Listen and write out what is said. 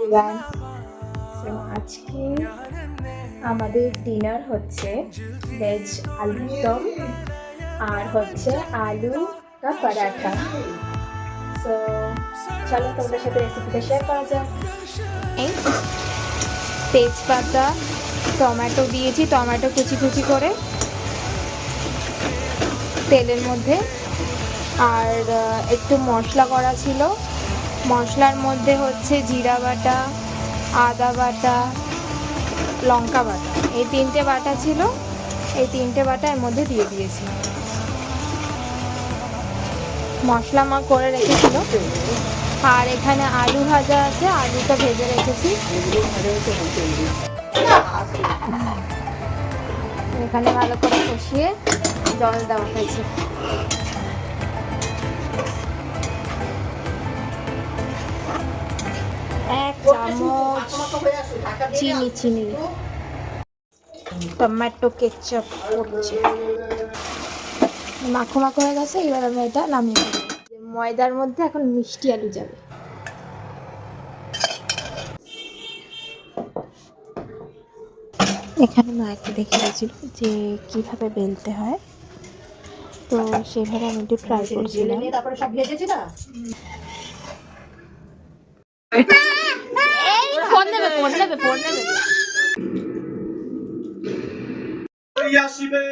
Everyone. So আজকে আমাদের dinner হচ্ছে ভেজ আলুর দম আর হচ্ছে আলু কা পরাঠা। সো চলো তোমাদের সাথে রেসিপিটা শেয়ার করা যাক। এই তেজপাতা, টমেটো দিয়েছি, টমেটো কুচি কুচি করে তেলের মধ্যে, আর একটু মশলা করা ছিল। মশলার মধ্যে হচ্ছে জিরা বাটা, আদা বাটা, লঙ্কা বাটা, এই তিনটে বাটা ছিল। এই তিনটে বাটা এর মধ্যে দিয়ে দিয়েছি। মশলা মা করে রেখেছিল। আর এখানে আলু ভাজা আছে, আলুটা ভেজে রেখেছি। এখানে ভালো করে কষিয়ে জল দেওয়া হয়েছে। এক চামচ চিনি, টমেটো কেচাপ পড়ছে, মাখো মাখো হয়ে গেছে। এবার আমি এটা নামিয়ে দেবো। ময়দার মধ্যে এখন মিষ্টি আলু যাবে। এখানে মাকে দেখে গেছিল যে কিভাবে বেলতে হয়, তো সেভাবে আমি একটু ট্রাই করছিলাম। তারপরে সব ভেজেছি না, ফোন নেবে আসিবে